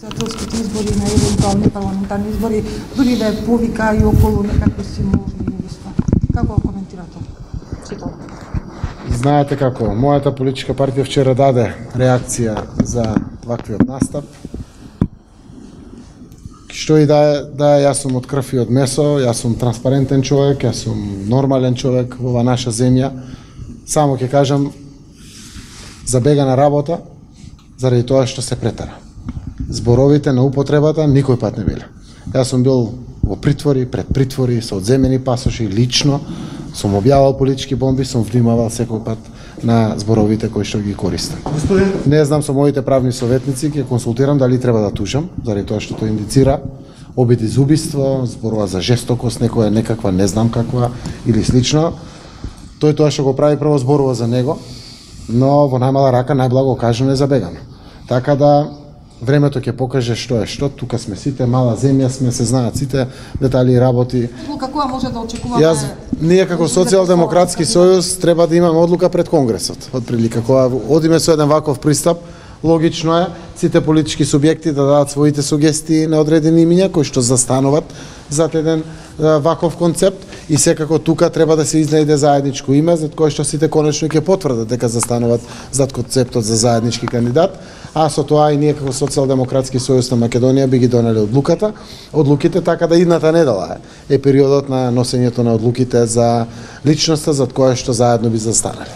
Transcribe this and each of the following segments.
Председателските избори на евентуални парламентарни избори, дури да е повика и околу некакви символни убиства. Како го коментирате? Знаете како, мојата политичка партија вчера даде реакција за ваквиот настап. Што и да е, јас сум од крв и од месо, јас сум транспарентен човек, јас сум нормален човек во ова наша земја. Само ќе кажам, забега на работа, заради тоа што се претера. Зборовите на употребата никој пат не биле. Јас сум бил во притвори, пред притвори, со одземени пасоши, лично, сум објавал политички бомби, сум внимавал секој пат на зборовите кои што ги користам. Не знам, со моите правни советници ќе консултирам дали треба да тужам, заради тоа што тоа индицира обиди за убиство, зборува за жестокост, некоја некаква, не знам каква или слично. Тој тоа што го прави прво зборува за него, но во најмала рака најблаго кажано е забегано. Така да времето ќе покаже што е што, тука сме сите, мала земја сме, се знаат сите детали и работи. Каква може да очекуваме? Ние како Социјалдемократски сојуз треба да имаме одлука пред Конгресот. Отприлика, кога одиме со еден ваков пристап, логично е сите политички субјекти да дадат своите сугестии на одредени имиња кои што застануваат зад еден ваков концепт и секако тука треба да се изнајде заедничко име за кое што сите конечно ќе потврдат дека застануваат зад концептот за заеднички кандидат, а со тоа и ние како Социјалдемократски сојуз на Македонија би ги донели одлуките, така да идната недела е периодот на носењето на одлуките за личноста зад која што заедно би застанале.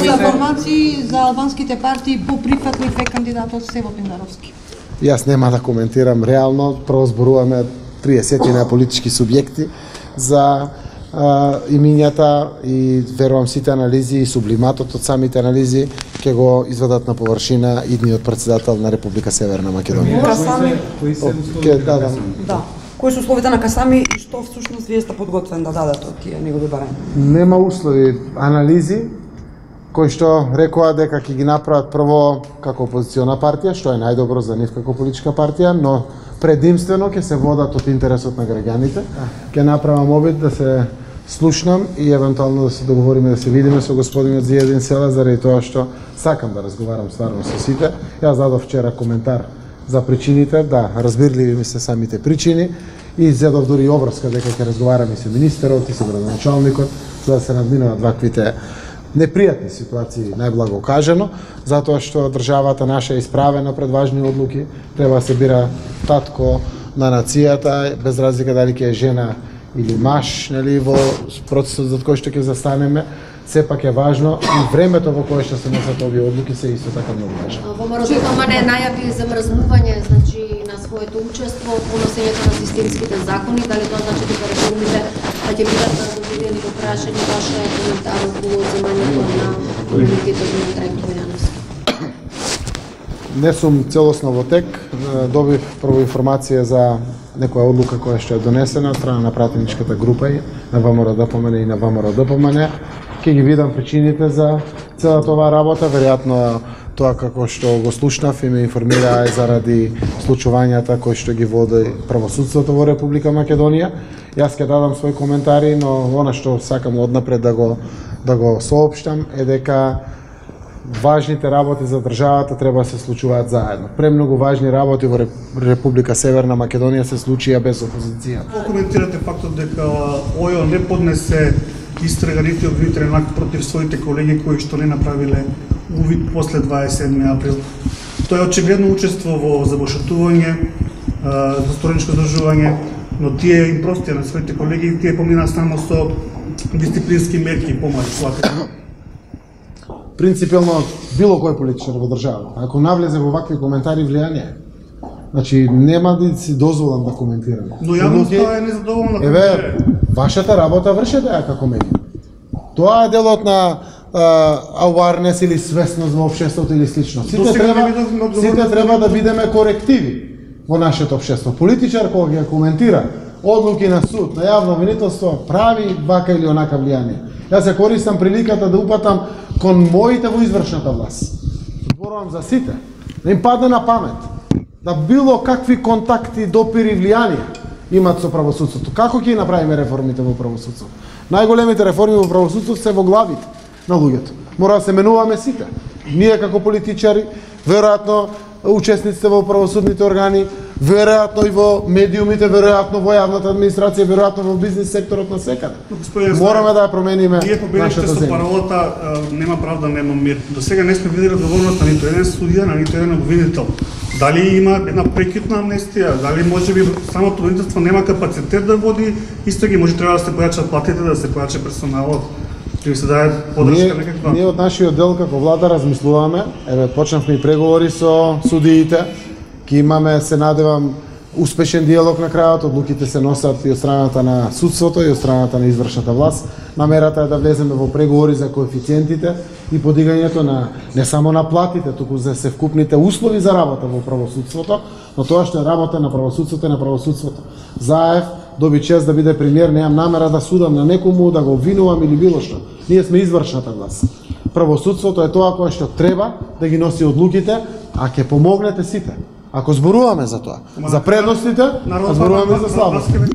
Информации за албанските партии поприфатлив е кандидатот Стево Пиндаровски. Јас нема да коментирам реално, прво зборуваме 30 на политички субјекти за имињата и верувам сите анализи и сублиматот од самите анализи ќе го извадат на површина идниот председател на Република Северна Македонија. Касами, Да. Кои се условите на Касами и што всушност вие сте подготвен да дадете од тие негови барања? Нема услови, анализи кои што рекоа дека ќе ги направат прво како опозициона партија, што е најдобро за нив како политичка партија, но предимствено ќе се водат од интересот на граѓаните. Ќе направам обид да се слушнам и евентуално да се договориме да се видиме со господинот Зиједин Села, заради тоа што сакам да разговарам стварно со сите. Јас дадов вчера коментар за причините, да, разбирливи ми се самите причини и зедов дури обврска дека ќе разговарам и со министерот и со градоначалникот за да се надминуваат ваквите непријатни ситуации, најблаго кажано, затоа што државата наша е исправена пред важни одлуки, треба да се бира татко на нацијата, без разлика дали ќе е жена или маж, нели, во процесот за кој што ќе застанеме, сепак е важно и времето во кое што се носат овие одлуки се исто така многу важно. Во ДПМН најави замрзнување, значи, на своето учество во носењето на системските закони, дали тоа значи дека реформите ќе бидат разгледани во прашање вашиот коментар околу земањето на имунитетот на Трајко Јановски? Не сум целосно во тек, добив прво информација за некоја одлука која што е донесена од страна на пратеничката група и на ВМРО ДПМН и на ВМРО ДПМН. Ќе ги видам причините за целата оваа работа, веројатно тоа како што го слушнав и ме информира е заради случувањата кои што ги води правосудството во Република Македонија. Јас ќе дадам своји коментари, но она што сакам однапред да го соопштам е дека важните работи за државата треба да се случуваат заедно. Премногу важни работи во Република Северна Македонија се случија без опозиција. Како коментирате фактот дека ОЈО не поднесе истрага нити обвинителен акт против своите колеги кои што не направиле увид после 27 април? Тоа е очигледно учество во забошатување, за стороничко здржување, но тие им простија на своите колеги и тие поминаа само со дисциплински мерки и помали платени. Принципилно било кој политичар во државата, ако навлезе во вакви коментари влијание, значи нема да си дозволам да коментирам. Но јавноста е незадоволна. Еве, вашата работа вршете ја како медија. Тоа е делот на awareness или свесност во општеството или слично. Сите треба да бидеме корективи во нашето општество. Политичар кога ги коментира одлуки на суд, на јавно обвинителство, прави вака или онака влијание. Јас се користам приликата да упатам кон моите во извршната власт. Зборувам за сите. Да им падне на памет да било какви контакти, допири, влијанија имат со правосудството. Како ќе направиме реформите во правосудството? Најголемите реформи во правосудството се во главите на луѓето. Мора да се менуваме сите. Ние како политичари, веројатно учесниците во правосудните органи, веројатно и во медиумите, веројатно во јавната администрација, веројатно во бизнис секторот на секаде. Мораме да ја промениме Вие победивте нашата со земја. паролата нема правда, нема мир. До сега не сме видели одговорност на ниту еден судија, на ниту еден обвинител. Дали има една прекитна амнестија, дали можеби самото обвинителство нема капацитет да води истраги, може треба да се појачат платите, да се појача персоналот, да се даде подршка некаква. Ние од нашиот дел како влада размислуваме, еве почнавме и преговори со судиите, ќе имаме, се надевам, успешен диалог на крајот, одлуките се носат и од страната на судството и од страната на извршната власт. Намерата е да влеземе во преговори за коефициентите и подигањето на не само на платите, туку за севкупните услови за работа во правосудството, но тоа што е работа на правосудството и на правосудството. Заев доби чест да биде премиер, немам намера да судам на некому, да го обвинувам или било што. Ние сме извршната власт. Правосудството е тоа кое што треба да ги носи одлуките, а ќе помогнете сите. Ако зборуваме за тоа, за предностите, а зборуваме за слабостите.